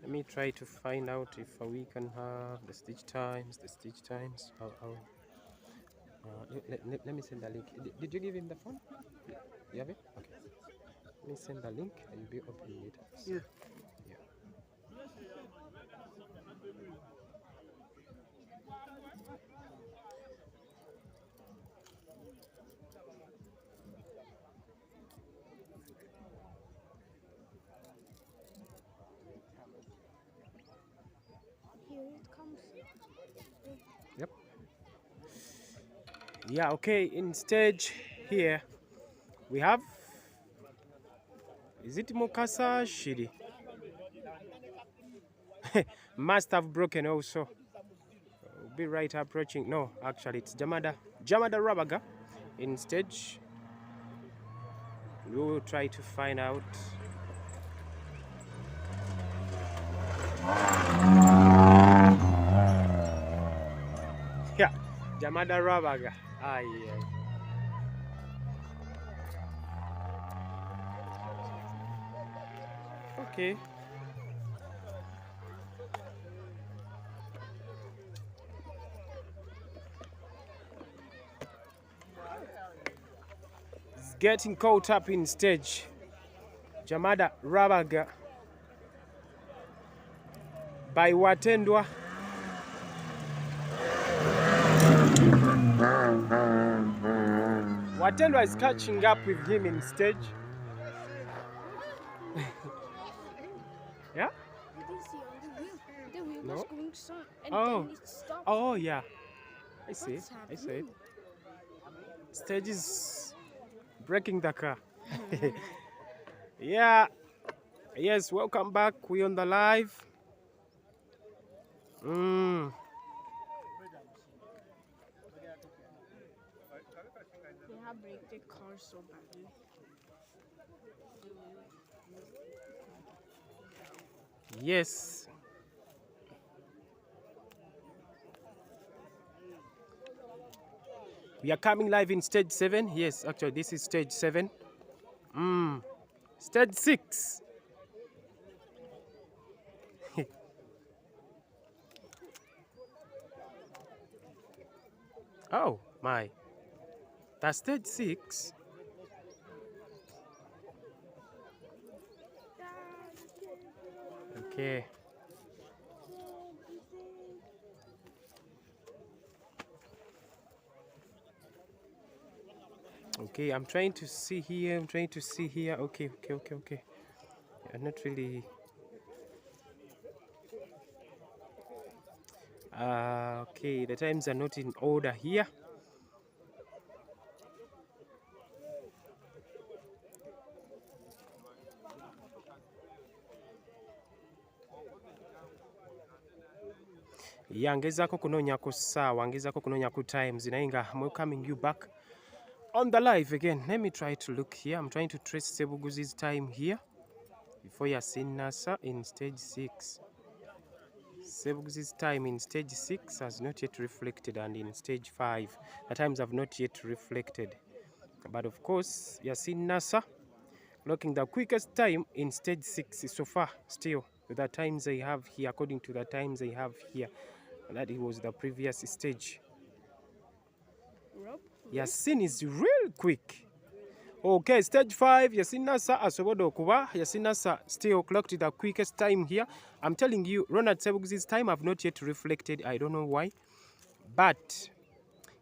Let me try to find out if we can have the stage times. Let me send the link. Did you give him the phone? You have it? Okay. Let me send the link and you'll be opening it. So, yeah. Here it comes. Yep. Yeah, okay. In stage here, we have. Is it Mukasa Shiri? Must have broken also. We'll be right approaching. No, actually, it's Jamada Rabaga in stage. We will try to find out. Yeah, Jamada Rabaga. Ah, yeah. Okay. It's getting caught up in stage. Jamada Rabaga by Watendwa. Watendwa is catching up with him in stage. Yeah? You didn't see on the wheel. The wheel No? was going so, and Oh. then it stopped. Oh, yeah. I see. What's I see it. happening? Stage is breaking the car. Yeah. Yes, welcome back. We on the live. They have break the car so badly. Yes. We are coming live in stage 7. Yes, actually, this is stage 7. Stage 6. Oh, my. That's stage 6. Okay. Okay, I'm trying to see here. Okay. I'm not really. Okay, the times are not in order here. Yeah, ngezaako kunoonya ku ssaawa, ngezaako kunoonya ku times. Naye nga I'm welcoming you back on the live again. Let me try to look here. I'm trying to trace Sebuguzi's time here before Yasin Nasa in stage 6. Sebuguzi's time in stage 6 has not yet reflected, and in stage 5 the times have not yet reflected. But of course, Yasin Nasa looking the quickest time in stage 6 so far, still the times I have here, according to the times I have here, that it was the previous stage. Yasin is real quick. Okay, stage 5, Yasin Nasa asobodde okuba. Yasin Nasa still clocked the quickest time here. I'm telling you, Ronald Sebuguzi's time have not yet reflected. I don't know why. But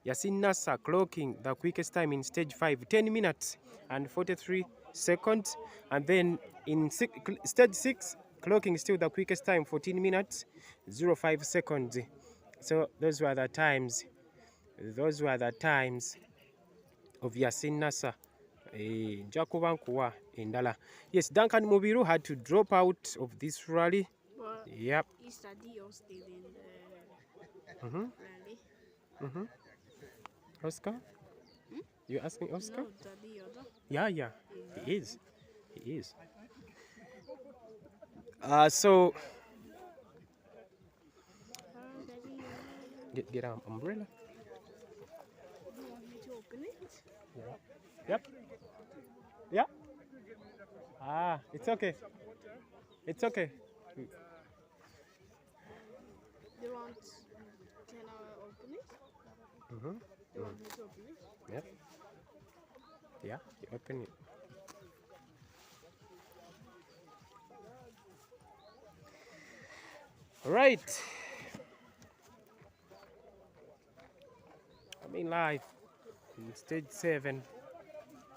Yasin Nasa clocking the quickest time in stage 5, 10 minutes and 43 seconds. And then in stage 6, clocking still the quickest time, 14 minutes, 05 seconds. So those were the times. Those were the times of Yasin Nasa. Njakuba nkuwa endala. Yes, Duncan Mubiru had to drop out of this rally. But Yep. is Tadio still in the rally? Oscar? You asking Oscar? No, Tadio. Yeah, he is. So get an umbrella. You want me to open it? Yeah. Yep. Yeah. It's okay. They want, can I open it? Mm-hmm. They want me to open it? Yeah. Yeah, you open it. Right. I'm in live. In stage 7.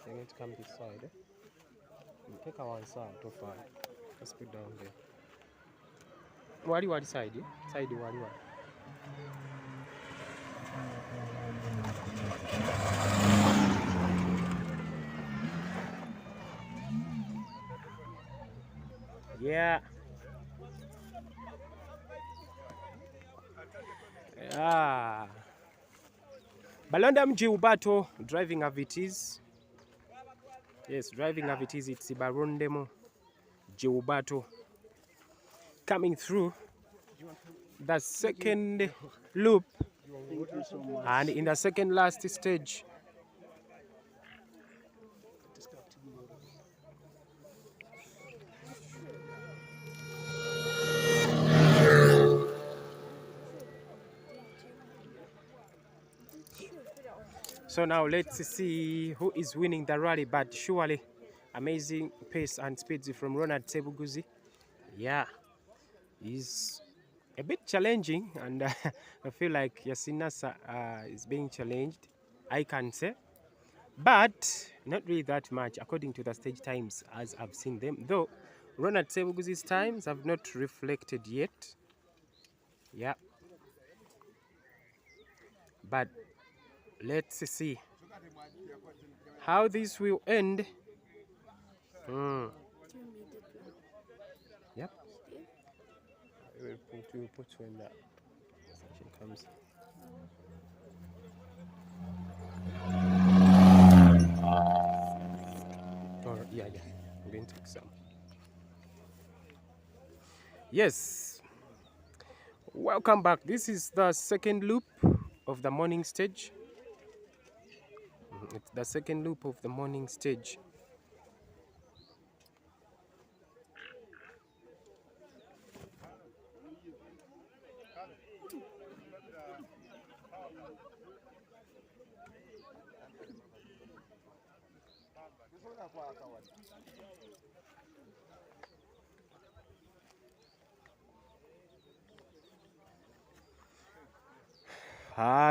I need to come this side. You take our side too far. Let's put down there. Wali side, yeah? Side wali. Yeah. Yeah. Balonda mji ubato driving avities. Yes, driving avities. It's Barondemo Jiubato coming through the second loop and in the second last stage. So now let's see who is winning the rally, but surely amazing pace and speed from Ronald Sebuguzi. Yeah, he's a bit challenging, and I feel like Yasinasa is being challenged, I can say, but not really that much according to the stage times as I've seen them, though Ronald Sebuguzi's times have not reflected yet. Yeah, but let's see how this will end. Yep. We'll put when that section comes. Or yeah, I'm going to take some. Yes. Welcome back. This is the second loop of the morning stage. It's the second loop of the morning stage.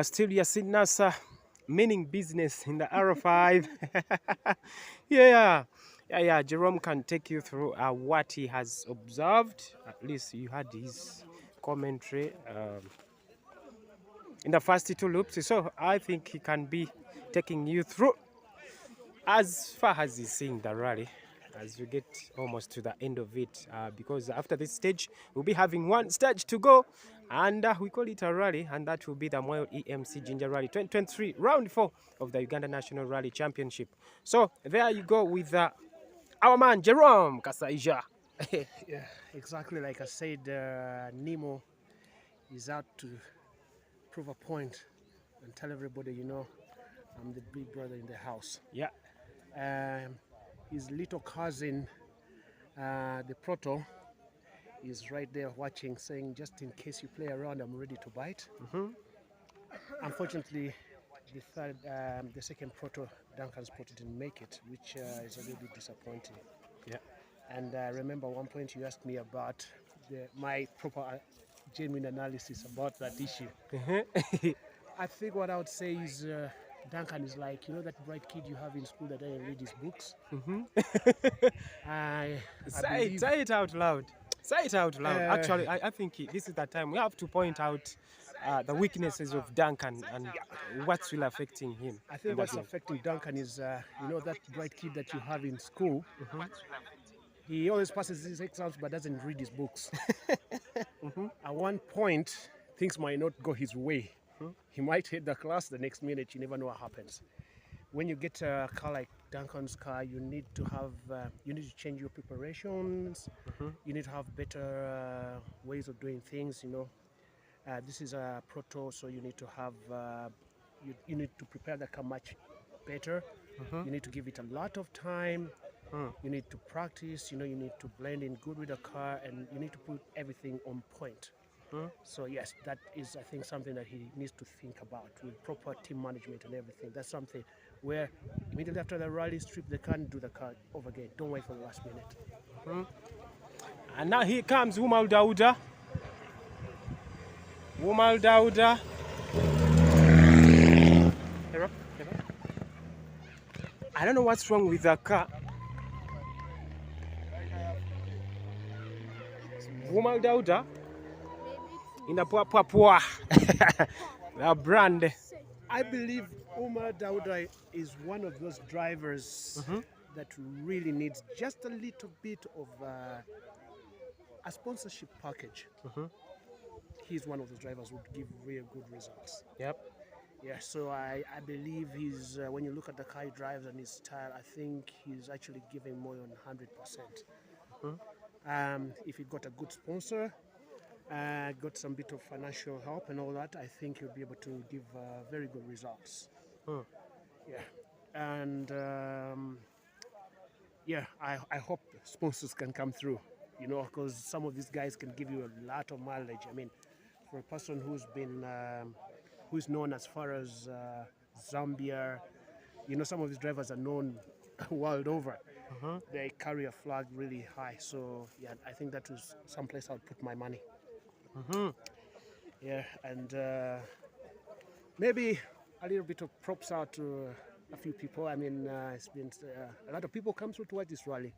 Still Yasin Nasa, meaning business in the R5. Yeah. Jerome can take you through what he has observed. At least you had his commentary in the first two loops. So I think he can be taking you through as far as he's seeing the rally, as we get almost to the end of it, because after this stage we'll be having one stage to go, and we call it a rally, and that will be the Moil Nrc Jinja Rally 2023 round 4 of the Uganda National Rally Championship. So there you go with our man Jerome Kasaija. Yeah, exactly like I said, Nemo is out to prove a point and tell everybody, you know, I'm the big brother in the house. Yeah. His little cousin, the Proto, is right there watching, saying, just in case you play around, I'm ready to bite. Unfortunately, the second Proto, Duncan's Proto, didn't make it, which is a little bit disappointing. Yeah. And I remember one point you asked me about my proper, genuine analysis about that issue. I think what I would say is Duncan is like, you know, that bright kid you have in school that doesn't read his books. Say it out loud. Say it out loud. Actually, I think this is the time we have to point out the weaknesses of Duncan and what's really affecting him. I think what's affecting Duncan is, you know, that bright kid that you have in school. He always passes his exams but doesn't read his books. At one point, things might not go his way. He might hit the class, the next minute you never know what happens. When you get a car like Duncan's car, you need to have, you need to change your preparations. You need to have better ways of doing things. You know, this is a Proto, so you need to have, you need to prepare the car much better. You need to give it a lot of time. You need to practice. You know, you need to blend in good with the car, and you need to put everything on point. So yes, that is, I think, something that he needs to think about with proper team management and everything. That's something where immediately after the rally strip, they can't do the car over again. Don't wait for the last minute. And now here comes Umal Dauda. Umal Dauda. I don't know what's wrong with the car. Umal Dauda. In a Papua. The brand. I believe Umar Dauda is one of those drivers that really needs just a little bit of a sponsorship package. He's one of those drivers who would give real good results. Yep. Yeah, so I believe he's, when you look at the car he drives and his style, I think he's actually giving more than 100%. If he got a good sponsor, got some bit of financial help and all that, I think he'll be able to give very good results. Yeah, and yeah, I hope sponsors can come through, you know, because some of these guys can give you a lot of mileage. I mean, for a person who's been, who's known as far as Zambia, you know, some of these drivers are known world over. They carry a flag really high. So yeah, I think that was someplace I would put my money. Yeah, and maybe a little bit of props out to a few people. I mean, it's been a lot of people come through to watch this rally.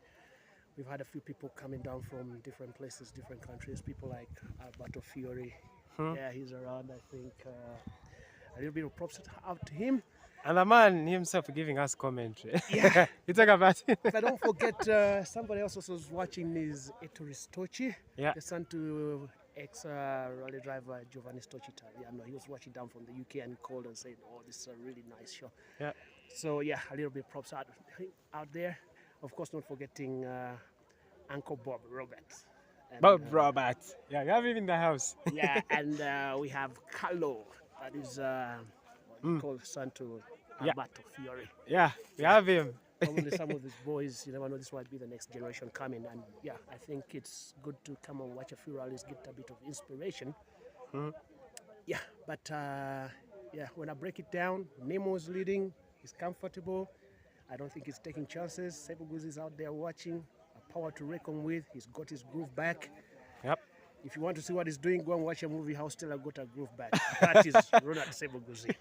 We've had a few people coming down from different places, different countries. People like Alberto Fiore. Yeah, he's around. I think a little bit of props out to him. And the man himself giving us commentary. Yeah. You talk about it. But don't forget, somebody else also was watching is Ettore Stocci, Yeah. the son to ex-rally driver Giovanni Stocci. Yeah, no, he was watching down from the UK and called and said, "Oh, this is a really nice show." Yeah. So yeah, a little bit of props out there. Of course, not forgetting Uncle Bob Roberts. And, Bob Roberts. Yeah, you have him in the house. yeah, and we have Carlo, that is called son to Yeah. Alberto Fiore. Yeah, we have him. Probably some of these boys, you never know, this might be the next generation coming. And yeah, I think it's good to come and watch a few rallies, get a bit of inspiration. Yeah, but yeah, when I break it down, Nemo's leading, he's comfortable. I don't think he's taking chances. Sebuguzi is out there watching, a power to reckon with. He's got his groove back. Yep. If you want to see what he's doing, go and watch a movie, How Stella Got a Groove Back. That is Ronald Sebuguzi.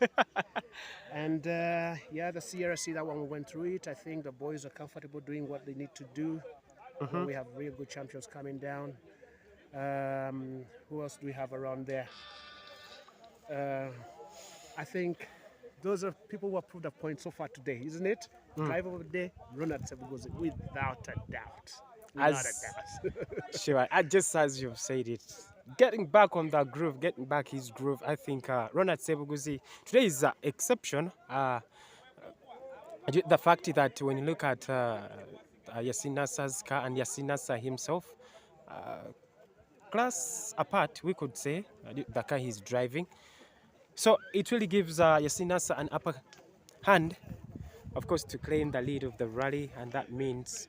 And yeah, the CRC, that one we went through it. I think the boys are comfortable doing what they need to do. We have real good champions coming down. Who else do we have around there? I think those are people who have proved a point so far today, isn't it? Driver of the day, Ronald Sebuguzi, without a doubt. Without a doubt. Sure, just as you've said it, getting back on that groove, getting back his groove, I think Ronald Sebuguzi today is an exception. The fact that when you look at Yasin Nasser's car and Yasin Nasser himself, class apart, we could say, the car he's driving. So it really gives Yasin Nasser an upper hand, of course, to claim the lead of the rally, and that means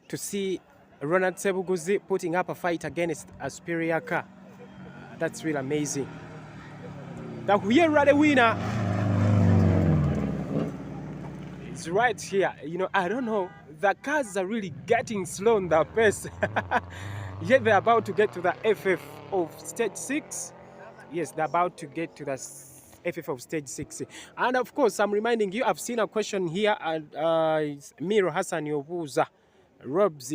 to see Ronald Sebuguzi putting up a fight against a superior car. That's really amazing. The Huye Rally winner is right here. You know, I don't know, the cars are really getting slow on the pace. Yet they're about to get to the FF of stage 6. Yes, they're about to get to the FF of stage 6. And of course, I'm reminding you, I've seen a question here at Miro Hassan Yobuza. Robs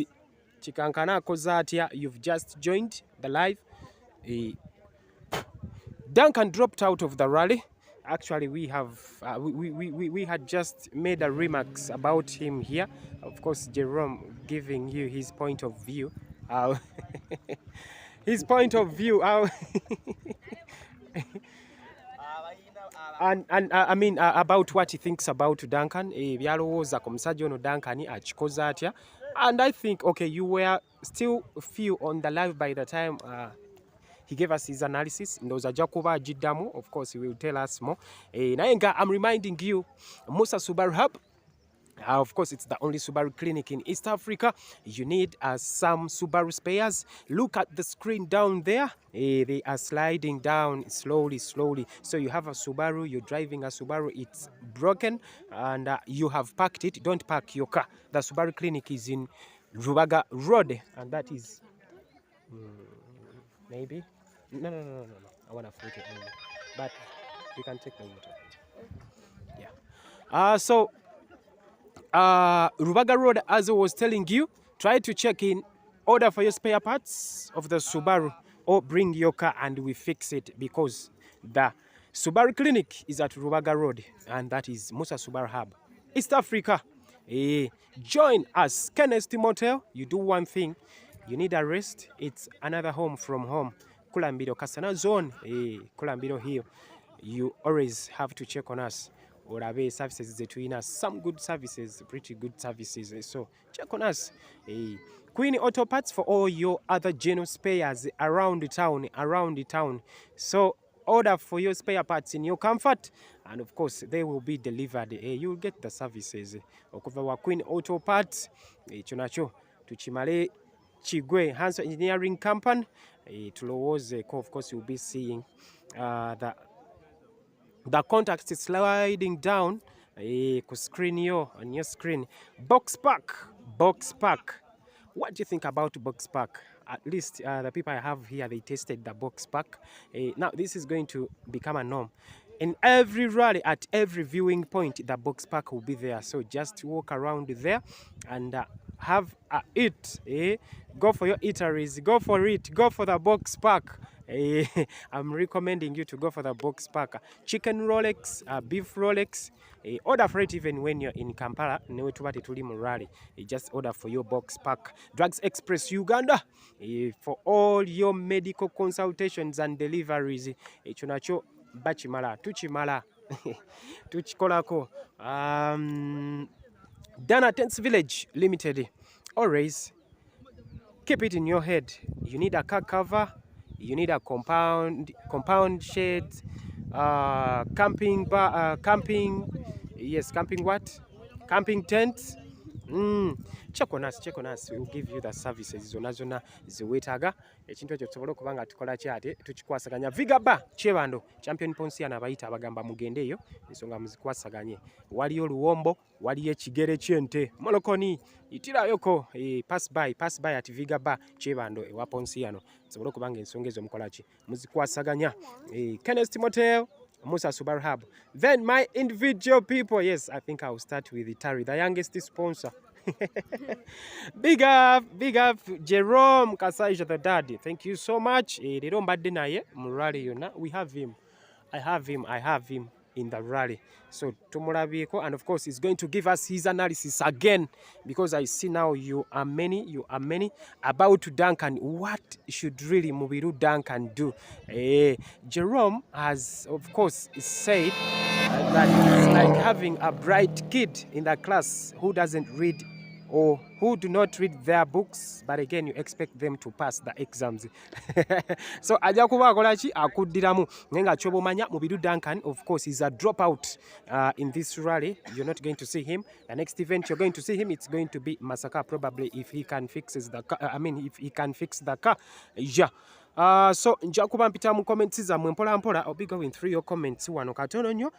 Chikankana Kozatia, you've just joined the live. Duncan dropped out of the rally. Actually, we have we had just made a remarks about him here. Of course, Jerome giving you his point of view. His point of view. And I mean about what he thinks about Duncan. Byalowooza ku musajja ono Duncan akikoza atya. And I think, okay, you were still few on the live by the time he gave us his analysis. Ndoza Jakuba Jidamu, of course, he will tell us more. Nayenga, I'm reminding you, Musa Subaru Hub, Of course, it's the only Subaru clinic in East Africa. You need some Subaru spares. Look at the screen down there. They are sliding down slowly, slowly. So you have a Subaru, you're driving a Subaru, it's broken, and you have parked it. Don't park your car. The Subaru clinic is in Rubaga Road, and that is maybe. No. I want to flip it only. But you can take the water. Yeah. So Rubaga Road, as I was telling you, try to check in, order for your spare parts of the Subaru, or bring your car and we fix it, because the Subaru clinic is at Rubaga Road, and that is Musa Subaru Hub, East Africa. Join us, Nrc Motel. You do one thing, you need a rest, it's another home from home. Kulambiro Kasana Zone, Kulambiro here. You always have to check on us. Orabe services between us, some good services, pretty good services. So check on us. Queen Auto Parts for all your other general spares around the town. So order for your spare parts in your comfort, and of course they will be delivered. You'll get the services okuva wa Queen Auto Parts. Chonacho tuchimale Chigwe Hanso Engineering Company. Tulowozeko, of course you'll be seeing the contact is sliding down ku screen yo, on your screen. Box Park. What do you think about Box Park? At least the people I have here, they tasted the Box Park. Now this is going to become a norm. In every rally, at every viewing point, the Box Park will be there. So just walk around there and have a eat. Go for your eateries. Go for it. Go for the Box Park. I'm recommending you to go for the Box Park. Chicken Rolex, beef Rolex. Order for it even when you're in Kampala. Just order for your Box Park. Drugs Express Uganda. For all your medical consultations and deliveries. Chonacho bachimala, tuchimala, tuchikolako. Dana Tents Village Limited. Always keep it in your head. You need a car cover. You need a compound shed, camping tent. Check on us. We'll give you the services zona ziwetaga ekintu ekyo tusobola okuba nga tukola kyate tukikwasaganya vigaba kyebando champion ponsiana abayita abagamba mugende eyo ensonga muzikwasaganye. Waliyo luwombo, waliyo ekigere kyente molokoni itirayoko pass by at vigaba kyebando ewa ponsiano tusobola okuba nga ensonga ezo mukola ki muzikwasaganya. Nrc Motel, Musa Subaru Hub. Then my individual people, yes, I think I'll start with Itari, the youngest sponsor. Big up Jerome Kasaija the daddy. Thank you so much. We have him. I have him in the rally. So tumulabiko, and of course he's going to give us his analysis again, because I see now you are many about Duncan. What should really Mubiru Duncan do? Jerome has of course said that it's like having a bright kid in the class who doesn't read or who do not read their books, but again you expect them to pass the exams. So ajja kuba akola ki akuddiramu nenga kyobomanya Mubiru Duncan of course is a dropout in this rally. You're not going to see him. The next event you're going to see him, it's going to be Masaka, probably, if he can fix the car. If he can fix the car. Yeah. So nja kuba mpita mu comments zammwe mpola mpola. I'll be going through your comments wano katono nnyo.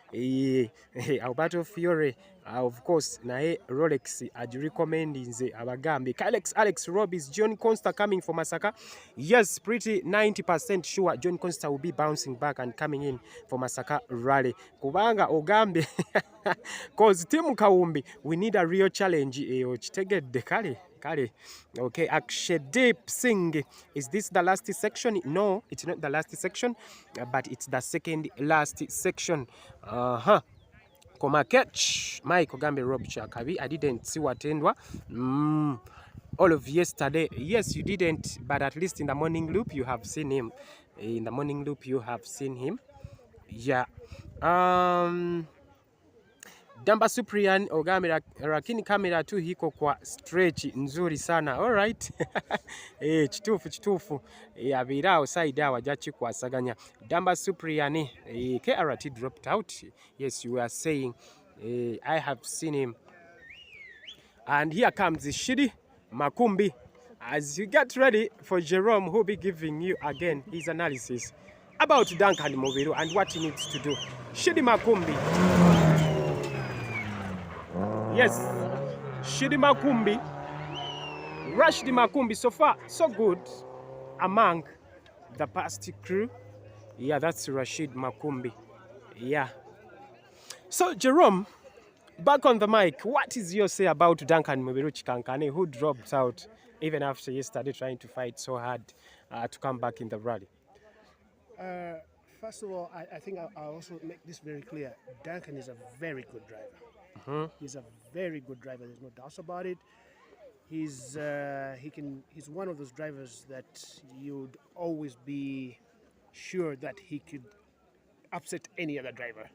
Alberto Fiore, of course, nae Rolex recommending nze abagambe. Alex Robbins, John Consta coming for Masaka. Yes, pretty 90% sure John Consta will be bouncing back and coming in for Masaka rally. Kubanga ogambe cause Team Kawumbi, we need a real challenge. Okitegedde kale. Okay, Akshdeep Singh, is this the last section? No, it's not the last section, but it's the second last section. Koma catch Mike Ogambe Rob Chakabi. I didn't see what endwa. All of yesterday. Yes, you didn't, but at least in the morning loop you have seen him. In the morning loop you have seen him. Yeah. Damba Suprian Ogambe rakini kamera tu hiko kwa stretch nzuri sana. All right. Chitufu. Abira side awa jachi kwa saganya. Damba Supriani KRT dropped out. Yes, you were saying I have seen him And here comes Shidi Makumbi. As you get ready for Jerome, who will be giving you again his analysis about Duncan Moviru and what he needs to do. Shidi Makumbi. Yes, Shidi Makumbi. Rashidi Makumbi, so far, so good among the past crew. Yeah, that's Rashid Makumbi. Yeah. So, Jerome, back on the mic, what is your say about Duncan Mubiru Chikankane, who dropped out even after yesterday trying to fight so hard to come back in the rally? First of all, I think I'll also make this very clear. Duncan is a very good driver. He's a very good driver. There's no doubt about it. He's one of those drivers that you'd always be sure that he could upset any other driver.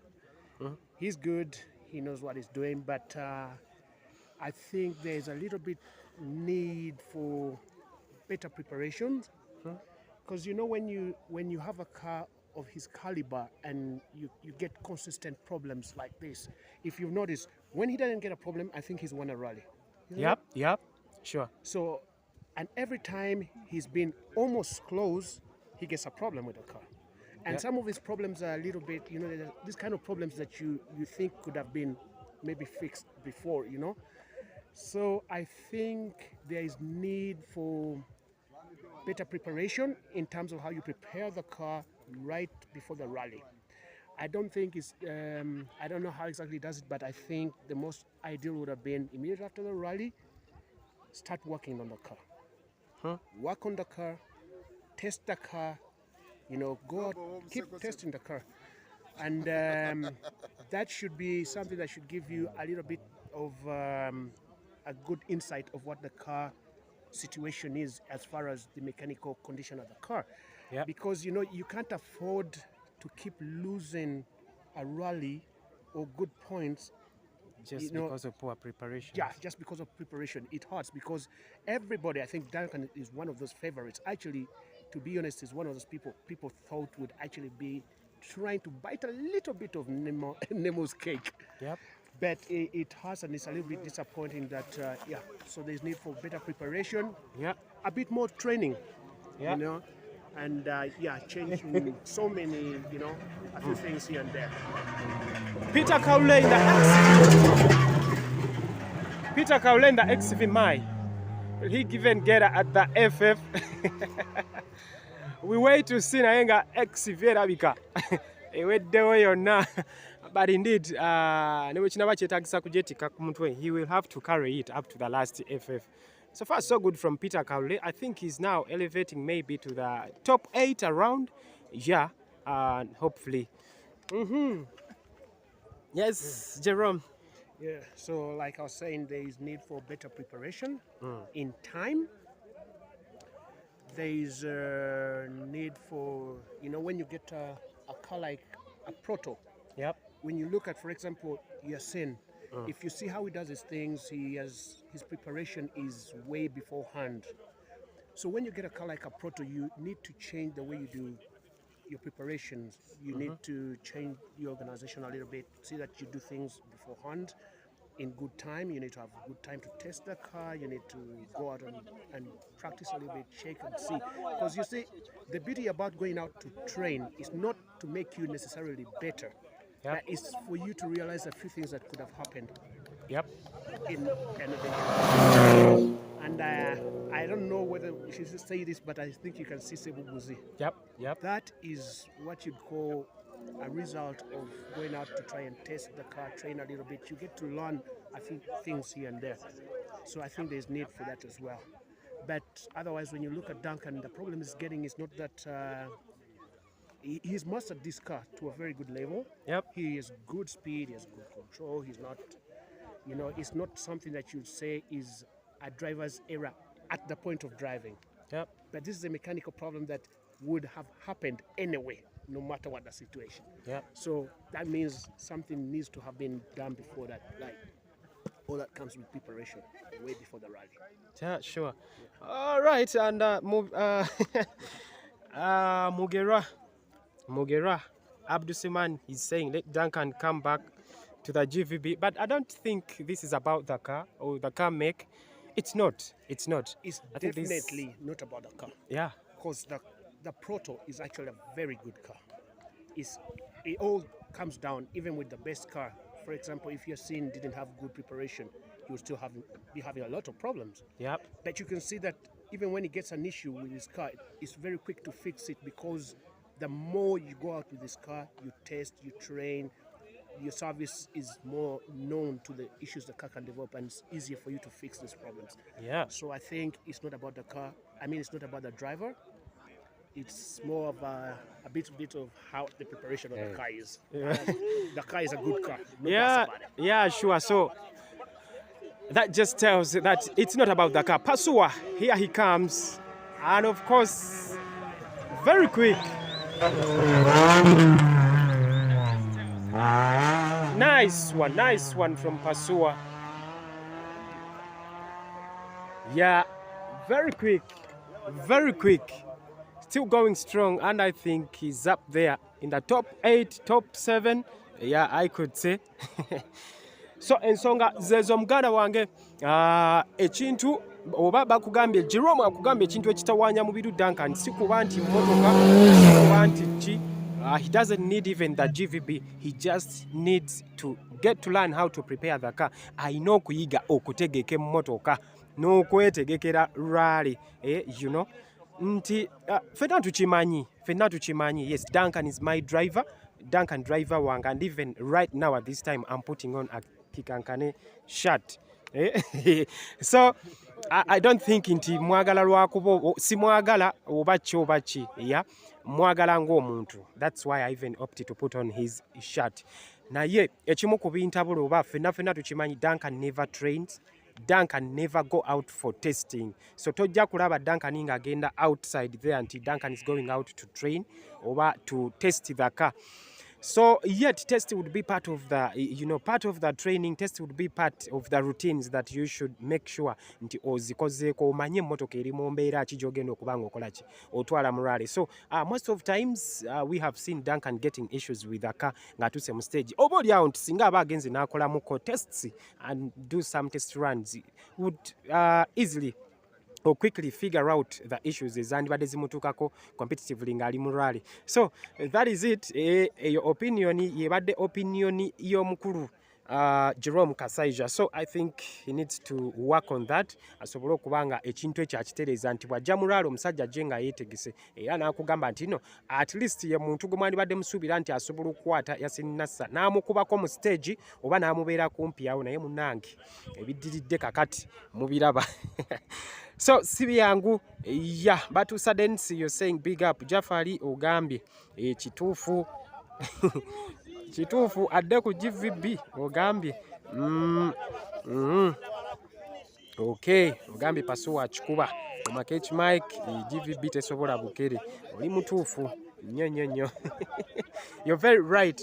He's good. He knows what he's doing, but I think there's a little bit need for better preparations. Because when you have a car of his caliber and you get consistent problems like this, if you've noticed, when he doesn't get a problem, I think he's won a rally. Yep, sure. So, and every time he's been almost close, he gets a problem with the car. And some of his problems are a little bit, these kind of problems that you think could have been maybe fixed before, So I think there is need for better preparation in terms of how you prepare the car right before the rally. I don't think it's, I don't know how exactly he does it, but I think the most ideal would have been immediately after the rally, start working on the car. Work on the car, test the car, go out, keep testing the car. And that should be something that should give you a little bit of a good insight of what the car situation is as far as the mechanical condition of the car. Because, you can't afford to keep losing a rally or good points just because of poor preparation. Yeah, just because of preparation. It hurts because everybody, I think Duncan is one of those favorites. Actually, to be honest, is one of those people thought would actually be trying to bite a little bit of Nemo's cake. But it hurts and it's a little bit disappointing that, so there's need for better preparation, a bit more training, and changing so many, a few things here and there. Peter Kaule in the XV Mai. Will he even get at the FF? We wait to see Nayenga XV Rabika. Eweddewo yonna. But indeed, he will have to carry it up to the last FF. So far, so good from Peter Kaule. I think he's now elevating maybe to the top 8 around. Yeah, hopefully. Yes, Jerome. Yeah, so like I was saying, there is need for better preparation in time. There is need for, when you get a car like a Proto, when you look at, for example, Yasin, if you see how he does his things, his preparation is way beforehand. So when you get a car like a Proto, you need to change the way you do your preparations. You need to change your organization a little bit, see that you do things beforehand in good time. You need to have good time to test the car. You need to go out and practice a little bit, check and see. Because you see, the beauty about going out to train is not to make you necessarily better. But it's for you to realize a few things that could have happened. In anything. And I don't know whether we should say this, but I think you can see Sebu Buzi. That is what you'd call a result of going out to try and test the car, train a little bit. You get to learn a few things here and there. So I think there's need for that as well. But otherwise, when you look at Duncan, the problem is not that he's mastered this car to a very good level. He has good speed, he has good control. He's not, it's not something that you'd say is a driver's error at the point of driving. But this is a mechanical problem that would have happened anyway, no matter what the situation. So that means something needs to have been done before that. Like, all that comes with preparation, way before the rally. Sure. All right, and Mugera Abdusiman is saying let Duncan come back to the GVB, but I don't think this is about the car or the car make. It's not. It's not. It's I think this, definitely not about the car. yeah. Because the Proto is actually a very good car. It all comes down, even with the best car. For example, if your scene didn't have good preparation, you'll still be having a lot of problems. Yep. But you can see that even when he gets an issue with his car, it's very quick to fix it, because the more you go out with this car, you test, you train, your service is more known to the issues the car can develop, and it's easier for you to fix these problems. Yeah. So I think it's not about the car. I mean, it's not about the driver. It's more of a bit of how the preparation of the car is. The car is a good car. No Yeah, doubt about it. yeah, sure. So that just tells that it's not about the car. Pasua, here he comes. And of course, very quick. Nice one from Pasua. Yeah, very quick. Still going strong, and I think he's up there in the top 8, top 7. Yeah, I could say. So ensonga zezo muganda wange ekintu oba bakugambye Jerome akugambye ekintu ekitawaanya mubiru Duncan si kuba nti mmotoka kuba nti ki he doesn't need even the GVB, he just needs to get to learn how to prepare the car. Alina okuyiga okutegeka emmotoka n'okwetegekera rally, you know nti fenna tukimanyi, yes, Duncan is my driver, Duncan driver wange, and even right now at this time I'm putting on a kikankane shirt. So I don't think nti mwagala lwakuba si mwagala oba ki, yeah, mwagala ng'omuntu. That's why I even opted to put on his shirt. Naye ekimu ku bintabula oba fenna tukimanyi, Duncan never trains, Duncan never go out for testing. So tojja kulaba Duncan ng'agenda outside there nti Duncan is going out to train oba to test the car. So yet test would be part of the, part of the training. Test would be part of the routines that you should make sure nti ozikozeeko, omanye emmotoka eri mu mbeera ki gy'ogenda okuba ng'okola ki, otwala mu rally. So most of times we have seen Duncan getting issues with the car ng'atuuse mu stage. Oba oli awo nti singa aba agenze n'akolamuko tests and do some test runs, would easily or quickly figure out the issues ezandibadde zimutuukako competitively ng'ali mu rally. So that is it. Eyo opinion yebadde opinion y'omukulu Jerome Kasaija. So I think he needs to work on that, asobole okuba nga ekintu ekyo akitereeza nti bw'ajja mu rally omusajja ajje nga yeetegese era n'akugamba nti no at least ye muntu gwe mwandibadde musuubira nti asobola okukwata Yasin Nassa n'amukubako mu stage oba n'amubeera kumpi awo, naye munnange ebiddiridde kakati mubiraba. So sibyangu, yeah, Batu Sadensi, you're saying big up. Jafari ogambye kituufu kituufu adde ku GVB ogambye okay, ogambye Pasua akikuba omakech Mike GVB tesobola bukere, oli mutuufu nnyo. You're very right.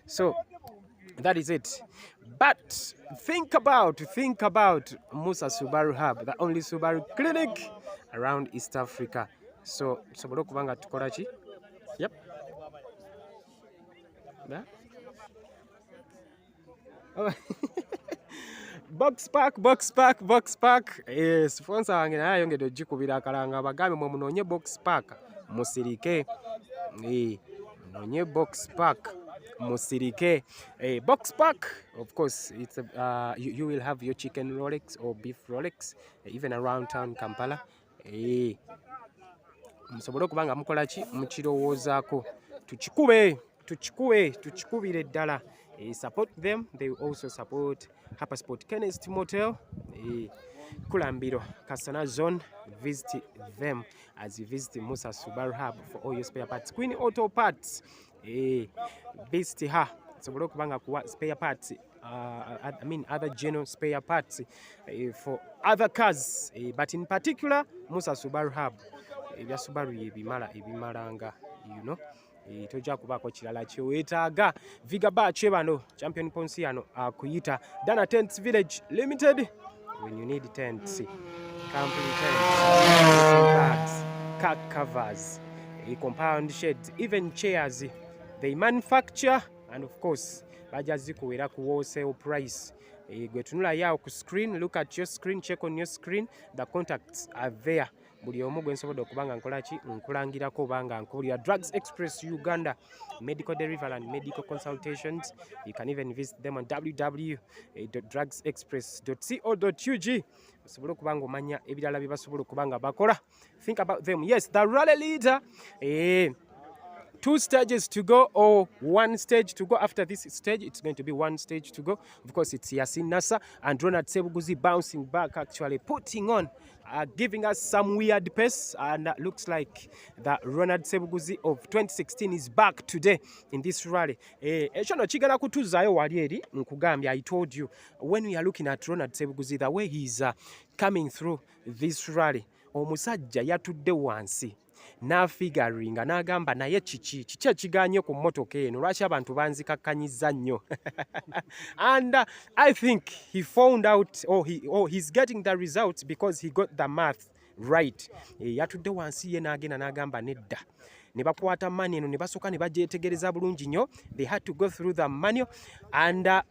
So that is it. But think about Musa Subaru Hub, the only Subaru clinic around East Africa. So sobolo kubanga tukola ki? Yep. Da? Oh. Box Park. Sponsor wange naye ayongedde ogikubira akalanga abagambe mwe munoonye Box Park musirike. Munoonye Box Park musirike. Box Park, of course, it's you will have your chicken Rolex or beef Rolex, even around town Kampala. Musobole okubanga mukola ki, mukirowoozaako, tukikubire ddala. Support them, they will also support Harper Sport Chemist Motel, Kulambiro, Kasana Zone. Visit them as you visit Musa Subaru Hub for all your spare parts. Queen Auto Parts, visit her. Sobole okubanga kuwa spare parts, other general spare parts for other cars, but in particular Musa Subaru Hub. Ebya Subaru ebimalanga, tojja kubaako kirala kyeweetaaga. Vigaba Chebano, Champion Ponsiano akuyita. Dana Tents Village Limited, when you need tents, camping tents, bags, car covers, compound sheds, even chairs, they manufacture and of course bajja zikuwera ku wholesale price. Gwe tunulayo awo ku screen, look at your screen, check on your screen, the contacts are there. Buli omu gwe nsobodde okuba nga nkola ki nkulangirako oba nga nkuwulira. Drugs Express Uganda, medical delivery and medical consultations. You can even visit them on www.drugsexpress.co.ug osobole okuba nga omanya ebirala bye basobola okuba nga bakola. Think about them. Yes, the rally leader. 2 stages to go or 1 stage to go. After this stage, it's going to be 1 stage to go. Of course, it's Yasin Nasa and Ronald Sebuguzi bouncing back, actually putting on, giving us some weird pace. And looks like the Ronald Sebuguzi of 2016 is back today in this rally. Ekyono kigala kutuzayo wali eri nkugambye, I told you, when we are looking at Ronald Sebuguzi, the way he's coming through this rally, omusajja yatudde wansi n'afigaringa n'agamba naye kiki ekiganye ku mmotoka eno, lwaki abantu banzikakkanyiza nnyo. And I think he found out, or he's getting the results because he got the math right. Yatudde wansi ye n'agenda n'agamba nedda, ne bakwata mani eno ne basooka ne bagyetegereza bulungi nnyo. They had to go through the manual and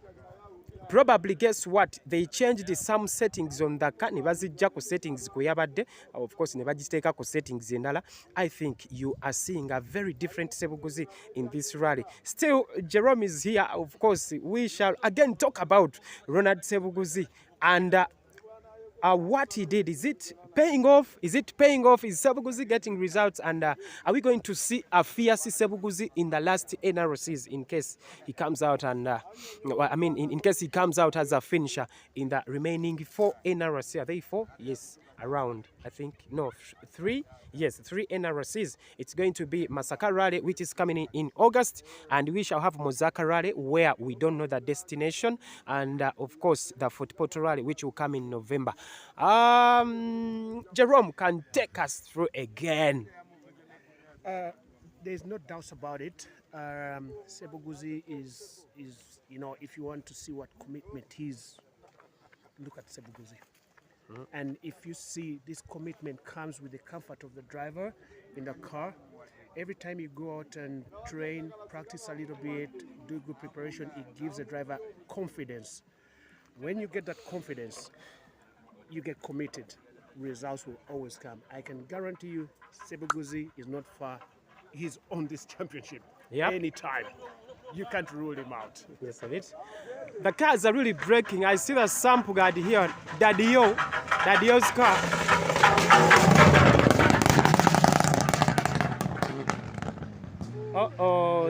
probably guess what, they changed some settings on the car, ne bazijja ku settings kwe yabadde, of course ne bagiteeka ku settings endala. I think you are seeing a very different Sebuguzi in this rally. Still, Jerome is here. Of course, we shall again talk about Ronald Sebuguzi and what he did. Is it paying off? Is it paying off? Is Sebuguzi getting results? And are we going to see a fierce Sebuguzi in the last NRCs in case he comes out and, in case he comes out as a finisher in the remaining 4 NRC? Are they 4? Yes, around, I think, no, 3. Yes, 3 NRCs. It's going to be Masaka Rally, which is coming in August, and we shall have Mozaka Rally, where we don't know the destination, and of course the Fort Portal Rally, which will come in November. Jerome can take us through again. There's no doubts about it. Sebuguzi is, if you want to see what commitment is, look at Sebuguzi. And if you see this commitment comes with the comfort of the driver in the car, every time you go out and train, practice a little bit, do good preparation, it gives the driver confidence. When you get that confidence, you get committed. Results will always come. I can guarantee you, Sebuguzi is not far. He's on this championship anytime. You can't rule him out. Yes, of it. The cars are really braking. I see the sample guard here. Daddy-O's car.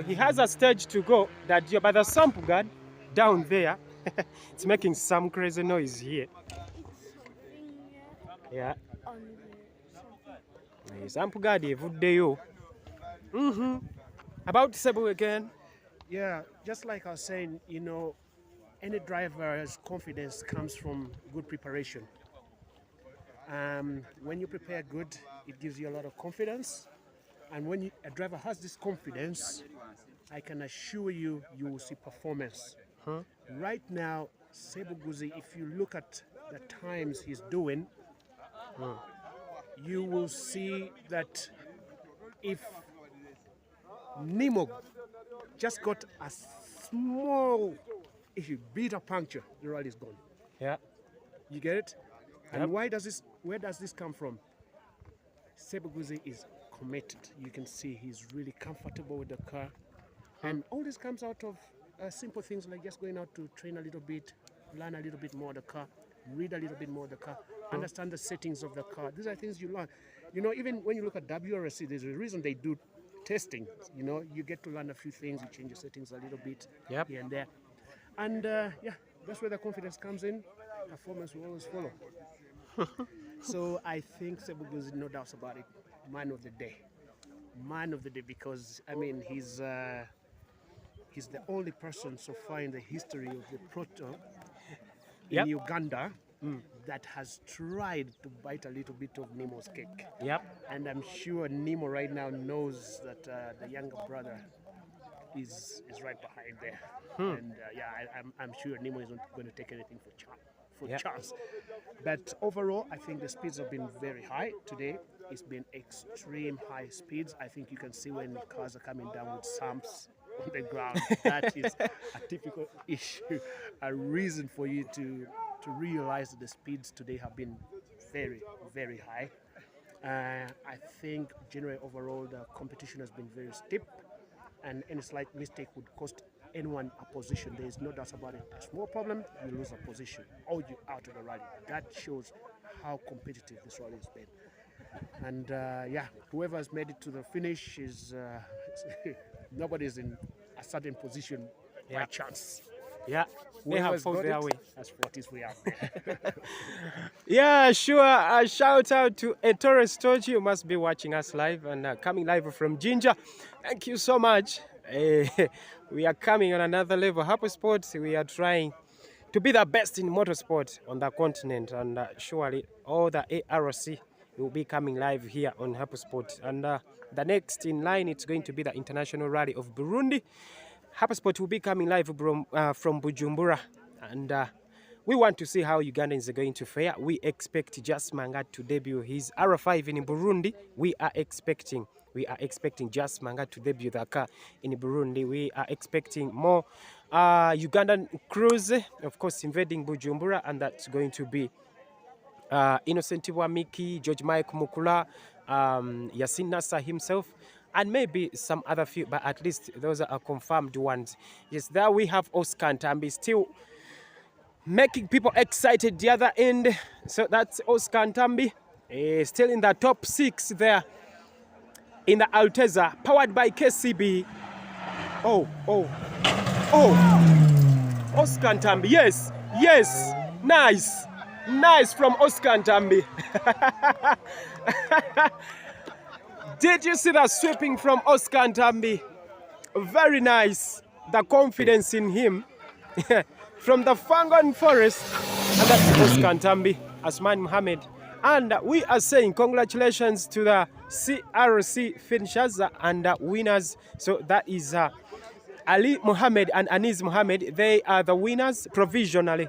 He has a stage to go. Daddy-O, but the sample guard down there, it's making some crazy noise here. Yeah. Sample guard evuddeyo. About Sebu again. Yeah, just like I was saying, any driver's confidence comes from good preparation. When you prepare good, it gives you a lot of confidence. And when a driver has this confidence, I can assure you, you will see performance. Right now, Sebuguzi, if you look at the times he's doing, you will see that if Nemo just got a small issue, beat a puncture, the rally is gone. Yeah. You get it? And where does this come from? Sebuguzi is committed. You can see he's really comfortable with the car. And all this comes out of simple things like just going out to train a little bit, learn a little bit more of the car, read a little bit more of the car, understand the settings of the car. These are things you learn. Even when you look at WRC, there's a reason they do testing. You get to learn a few things, you change your settings a little bit here and there. And that's where the confidence comes in. Performance will always follow. So I think Sebuguzi, no doubts about it, man of the day. Man of the day, because he's the only person so far in the history of the proto in Uganda that has tried to bite a little bit of Nemo's cake. And I'm sure Nemo right now knows that the younger brother is right behind there. And I'm sure Nemo is not going to take anything for chance. But overall, I think the speeds have been very high today. It's been extreme high speeds. I think you can see when the cars are coming down with sumps on the ground. That is a typical issue, a reason for you to realize that the speeds today have been very, very high. I think generally overall the competition has been very steep, and any slight mistake would cost anyone a position. There is no doubt about it. A small problem, you lose a position, or you out of the rally. That shows how competitive this rally has been. And yeah, whoever has made it to the finish is nobody's in a certain position by chance. Yeah, they Whoever have has fought got their it, way. has fought his way out there. Yeah, sure. A shout out to Ettore Stochi, you must be watching us live and coming live from Jinja. Thank you so much. We are coming on another level. Happy Sports, we are trying to be the best in motorsport on the continent, and surely all the ARC will be coming live here on Happy Sport. And the next in line, it's going to be the International Rally of Burundi. Happy Sport will be coming live from Bujumbura, and we want to see how Ugandans are going to fare. We expect Jas Mangat to debut his R5 in Burundi. We are expecting Jas Mangat to debut the car in Burundi. We are expecting more Ugandan crews, of course, invading Bujumbura, and that's going to be Innocent Wamiki, George Mike Mukula, Yasin Nasa himself, and maybe some other few, but at least those are confirmed ones. Yes, there we have Oscar Ntambi still making people excited the other end. So that's Oscar Ntambi, still in the top 6 there in the Alteza, powered by KCB. Oh, Oscar Ntambi, yes, nice from Oscar Ntambi. Did you see that sweeping from Oscar Ntambi? Very nice. The confidence in him from the Fangon Forest. And that's Oscar Ntambi, Asman Mohammed. And we are saying congratulations to the CRC finishers and winners. So that is Ali Mohammed and Anis Mohammed. They are the winners provisionally.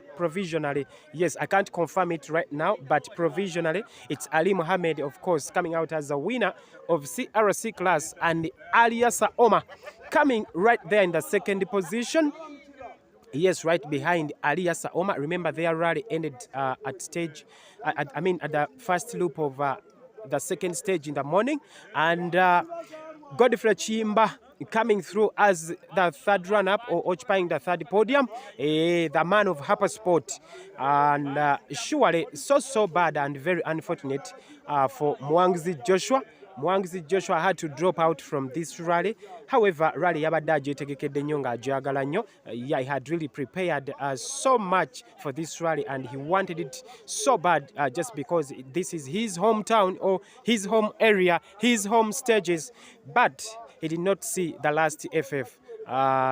Yes, I can't confirm it right now, but provisionally it's Ali Mohammed, of course, coming out as a winner of CRC class, and Aliasa Omar coming right there in the second position. Yes, right behind Aliasa Omar. Remember, their rally ended at the first loop of the second stage in the morning, and Godfrey Chimba coming through as the third run-up, or occupying the third podium, the man of Happy Sport. And surely so bad and very unfortunate for Mwangzi Joshua. Mwangzi Joshua had to drop out from this rally. However, rally yabadde agyetegekedde nnyo ng'agyagala nnyo. Yeah, he had really prepared so much for this rally, and he wanted it so bad just because this is his hometown, or his home area, his home stages. But he did not see the last FF.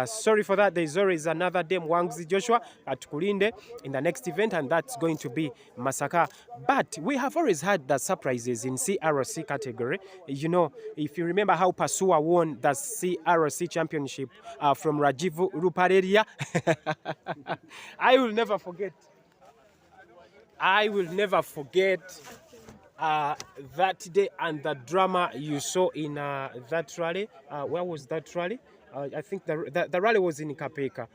Sorry for that. There's always another day, Mwangzi Joshua at Kulinde in the next event, and that's going to be Masaka. But we have always had the surprises in CRC category. You know, if you remember how Pasua won the CRC championship from Rajiv Ruparelia, I will never forget that day and the drama you saw in that rally. Where was that rally? I think the rally was in Kapeka.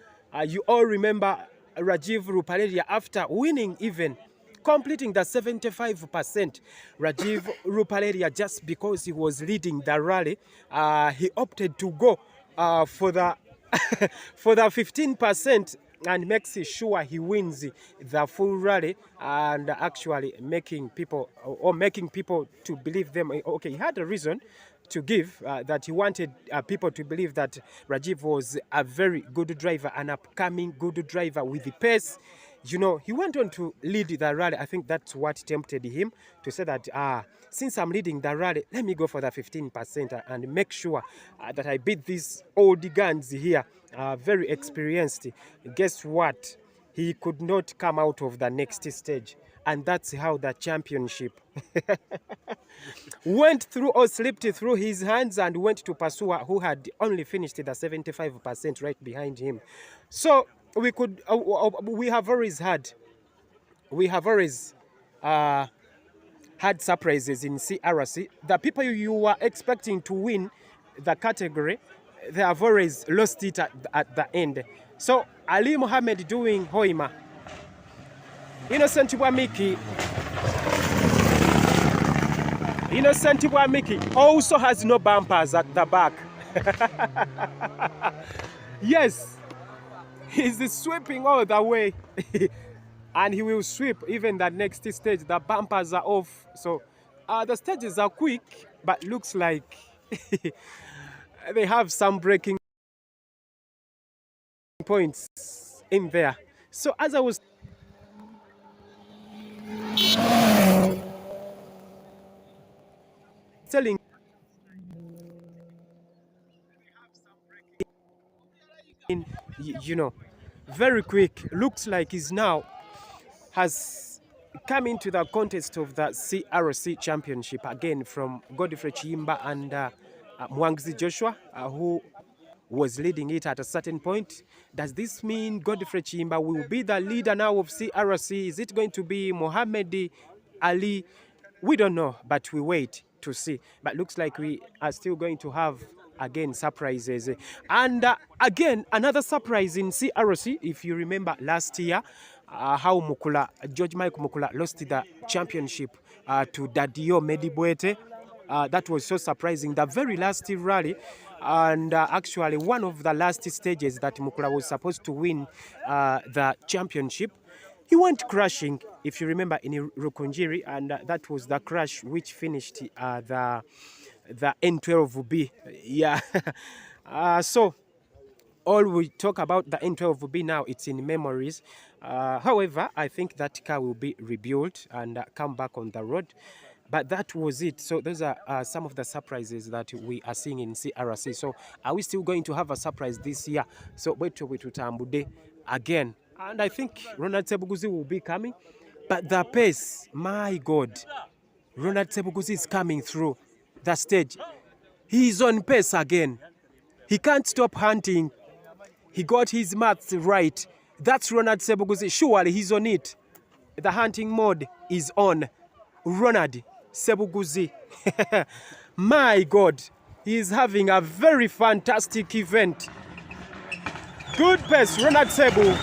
You all remember Rajiv Ruparelia, after winning, even completing the 75%. Rajiv Ruparelia, just because he was leading the rally, he opted to go for the for the 15%, and makes sure he wins the full rally, and actually making people to believe them. Okay, he had a reason to give that he wanted people to believe that Rajiv was a very good driver, an upcoming good driver with the pace. You know, he went on to lead the rally. I think that's what tempted him to say that, since I'm leading the rally, let me go for the 15% and make sure that I beat these old guns here, very experienced. Guess what? He could not come out of the next stage. And that's how the championship went through, or slipped through his hands, and went to Pasua, who had only finished the 75% right behind him. So we have always had surprises in CRC. The people you were expecting to win the category, they have always lost it at the end. So Ali Mohammed doing Hoima. Innocent Wamiki also has no bumpers at the back. Yes, he's sweeping all the way. And he will sweep even the next stage. The bumpers are off. So the stages are quick, but looks like they have some breaking points in there. So as I was telling you know, very quick, looks like he's now has come into the contest of the CRC championship again from Godfrey Chiyimba and Mwangzi Joshua, who was leading it at a certain point. Does this mean Godfrey Chiyimba will be the leader now of CRC? Is it going to be Mohammed Ali? We don't know, but we wait to see. But looks like we are still going to have, again, surprises. And again, another surprise in CRC, if you remember last year, how George Michael Mukula lost the championship to Dadio Medibwete. That was so surprising. The very last rally, and actually one of the last stages that Mukula was supposed to win the championship, he went crashing, if you remember, in Rukunjiri, and that was the crash which finished the N12B. Yeah. So all we talk about the N12B now, it's in memories. However, I think that car will be rebuilt and come back on the road. But that was it. So those are some of the surprises that we are seeing in CRC. So are we still going to have a surprise this year? So wait till we Tambude again. And I think Ronald Sebuguzi will be coming. But the pace, my God, Ronald Sebuguzi is coming through the stage. He is on pace again. He can't stop hunting. He got his maths right. That's Ronald Sebuguzi. Surely he's on it. The hunting mode is on. Ronald Sebuguzi. My God, he is having a very fantastic event. Good pace, Ronald Sebu.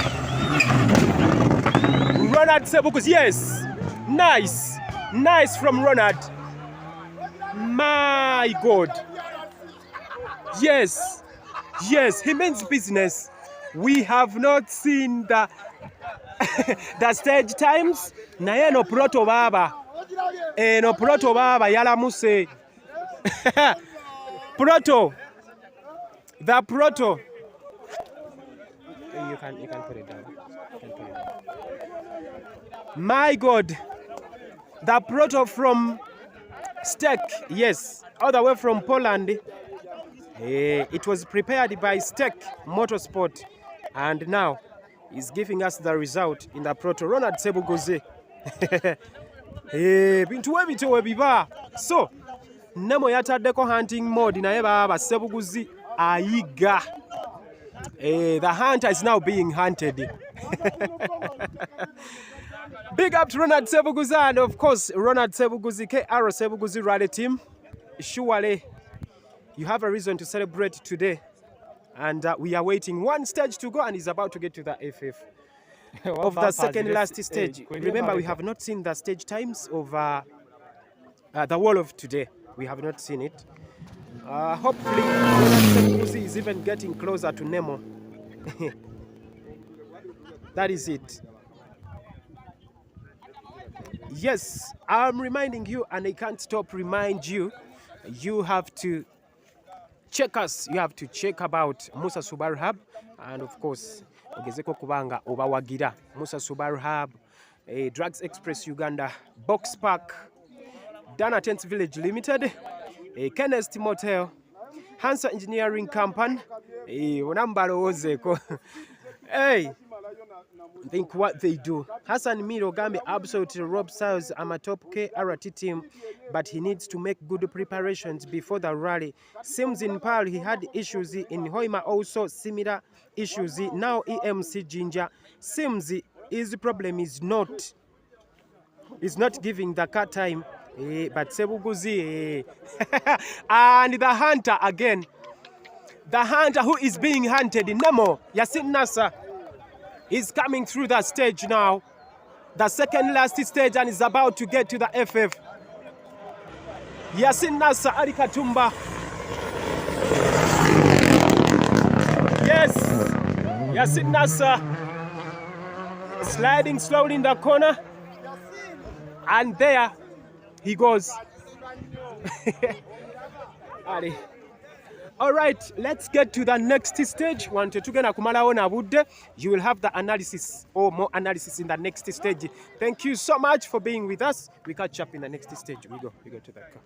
Ronald Sebuguzi, yes. Nice. Nice from Ronald. My God. Yes. Yes, he means business. We have not seen the the stage times. Naye no proto baba. No proto baba yalamuse. Proto. The proto. You can put it down. My God. The proto from Steak, yes, all the way from Poland. It was prepared by Steak Motorsport, and now he's giving us the result in the proto. Ronald Sebuguzi. So, Nemo yataddeko hunting mode naye baba Sebuguzi ayiga. The hunter is now being hunted. Big up to Ronald Sebuguzi and of course Ronald Sebuguzi, KR Sebuguzi Rally Team. Surely you have a reason to celebrate today, and we are waiting one stage to go, and he's about to get to the FF of the second last stage. Remember, we have not seen the stage times of the wall of today. We have not seen it. Hopefully Ronald Sebuguzi is even getting closer to Nemo. That is it. Yes, I'm reminding you, and I can't stop remind you, you have to check us. You have to check about Musa Subaru Hub, and of course, ogezeko kubanga obawagira Musa Subaru Hub, Drugs Express Uganda, Box Park, Dana Tents Village Limited, Kennest Motel, Hansa Engineering Company, Onambalo Ozeko. Hey, think what they do. Hassan Miro Gambi absolutely Rob Sales. I'm a top KRT team, but he needs to make good preparations before the rally. Seems in Pal he had issues in Hoima, also similar issues. Now Nrc Jinja seems his problem is not giving the car time. But Sebuguzi and the hunter again. The hunter who is being hunted, Nemo, Yasin Nasa, is coming through that stage now. The second last stage and is about to get to the FF. Yasin Nasa Ali Katumba. Yes, Yasin Nasa sliding slowly in the corner. And there he goes. Ali. All right, let's get to the next stage. You will have the analysis or more analysis in the next stage. Thank you so much for being with us. We catch up in the next stage. We go to that car.